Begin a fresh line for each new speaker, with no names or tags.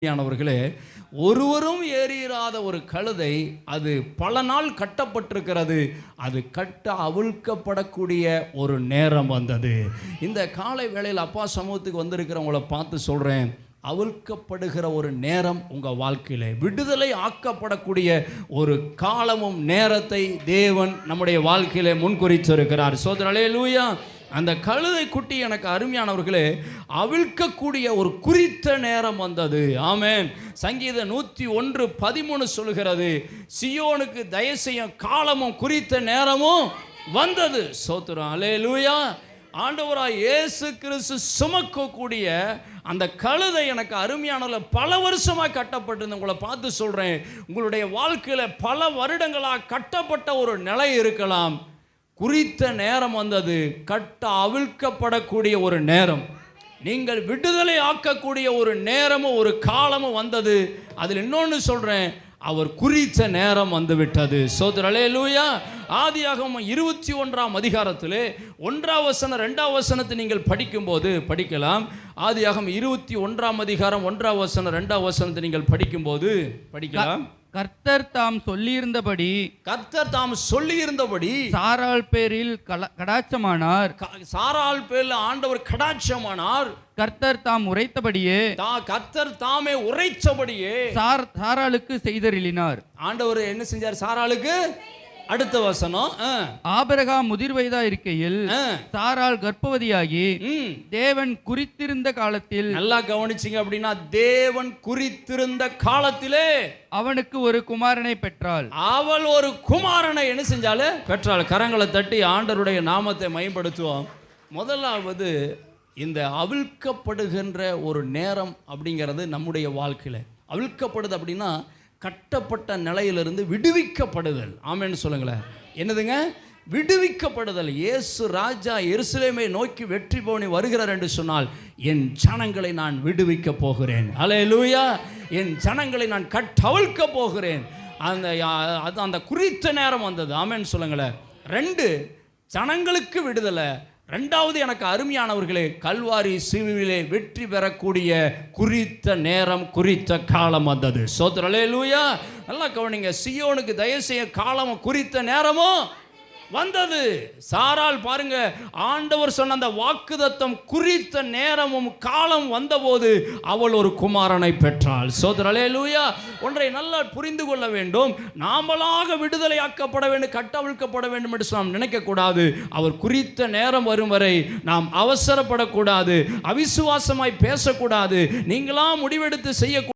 அவர்களே, ஒருவரும் ஏறிராத ஒரு கழுதை, அது பல நாள் கட்டப்பட்டிருக்கிறது. அது கட்ட அவிழ்க்கப்படக்கூடிய ஒரு நேரம் வந்தது. இந்த காலை வேளையில் அப்பா சமூகத்துக்கு வந்திருக்கிறவங்கள பார்த்து சொல்கிறேன், அவிழ்க்கப்படுகிற ஒரு நேரம் உங்கள் வாழ்க்கையில், விடுதலை ஆக்கப்படக்கூடிய ஒரு காலமும் நேரத்தை தேவன் நம்முடைய வாழ்க்கையிலே முன்குறித்திருக்கிறார். அல்லேலூயா. அந்த கழுதை குட்டி எனக்கு அருமையானவர்களே, அவிழ்க்கக்கூடிய ஒரு குறித்த நேரம் வந்தது. ஆமென். சங்கீதம் 101:13 சொல்கிறது, சியோனுக்கு தயவு செய்யும் காலமும் குறித்த நேரமும் வந்தது. ஸ்தோத்திரம். அல்லேலூயா. ஆண்டவராய் இயேசு கிறிஸ்து சுமக்கக்கூடிய அந்த கழுதை எனக்கு அருமையானல பல வருஷமாக கட்டப்பட்டிருந்த உங்களை பார்த்து சொல்கிறேன், உங்களுடைய வாழ்க்கையில் பல வருடங்களாக கட்டப்பட்ட ஒரு நிலை இருக்கலாம். குறித்த நேரம் வந்தது, கட்ட அவிழ்க்கப்படக்கூடிய ஒரு நேரம், நீங்கள் விடுதலை ஆக்கக்கூடிய ஒரு நேரமும் ஒரு காலமும் வந்தது. அதில் இன்னொன்று சொல்கிறேன், அவர் குறித்த நேரம் வந்துவிட்டது. ஸ்தோத்திரம். அல்லேலூயா. ஆதியாகமம் 21ஆம் அதிகாரத்திலே 1ஆம் வசனம் 2ஆம் வசனத்தை நீங்கள் படிக்கும்போது படிக்கலாம். ஆதியாகமம் 21ஆம் அதிகாரம் 1ஆம் வசனம் 2ஆம் வசனத்தை நீங்கள் படிக்கும்போது படிக்கலாம்.
கர்த்தர் தாம் சொல்லியிருந்தபடி
சாராள் பேரில்
கடாட்சமானார்.
சாராள் பேரில் ஆண்டவர் கடாட்சமானார்.
கர்த்தர் தாம் உரைத்தபடியே,
கர்த்தர் தாமே உரைத்தபடியே
சாராளுக்கு செய்தருளினார்.
ஆண்டவர் என்ன செஞ்சார் சாராளுக்கு? அடுத்த வசனம்,
ஆபிரகாம் முதிர் வயதா இருக்கையில் சாராள் கர்ப்பவதியாகி தேவன் குறித்திருந்த காலத்தில்,
நல்லா கவனிச்சிங்க அப்படின்னா, தேவன் குறித்திருந்த காலத்திலே
அவனுக்கு ஒரு குமாரனை பெற்றாள்.
அவள் ஒரு குமாரனை என்ன செஞ்சாலும் பெற்றாள். கரங்களை தட்டி ஆண்டவருடைய நாமத்தை மேம்படுத்துவோம். முதலாவது, இந்த அவிழ்க்கப்படுகின்ற ஒரு நேரம் அப்படிங்கிறது நம்முடைய வாழ்க்கையில் அவிழ்க்கப்படுது அப்படின்னா கட்டப்பட்ட நிலையிலிருந்து விடுவிக்கப்படுதல். ஆமென்னு சொல்லுங்களேன். என்னதுங்க? விடுவிக்கப்படுதல். இயேசு ராஜா எருசலேமை நோக்கி வெற்றி போனி வருகிறார் என்று சொன்னால், என் ஜனங்களை நான் விடுவிக்க போகிறேன். அல்லேலூயா. என் ஜனங்களை நான் கட்டவிழ்க்க போகிறேன். அந்த குறித்த நேரம் வந்தது. ஆமென்னு சொல்லுங்களேன். 2, ஜனங்களுக்கு விடுதலை. 2வது, எனக்கு அருமையானவர்களே, கல்வாரி சிலுவையிலே வெற்றி பெறக்கூடிய குறித்த நேரம், குறித்த காலம் வந்தது. ஸ்தோத்திரம். அல்லேலூயா. நல்லா கவனிங்க. சியோனுக்கு தயவு செய்ய காலமும் குறித்த நேரமும் வந்தது. சாராள் பாருங்க, ஆண்டவர் சொன்ன அந்த வாக்குத்தத்தம் குறித்த நேரமும் காலம் வந்தபோது அவள் ஒரு குமாரனை பெற்றாள். ஸ்தோத்திரம். அல்லேலூயா. ஒன்றை நல்லா புரிந்து கொள்ள வேண்டும், நாமளாக விடுதலையாக்கப்பட வேண்டும், கட்டவிழ்க்கப்பட வேண்டும் என்று நாம் நினைக்கக்கூடாது. அவர் குறித்த நேரம் வரும் வரை நாம் அவசரப்படக்கூடாது, அவிசுவாசமாய் பேசக்கூடாது, நீங்களா முடிவெடுத்து செய்ய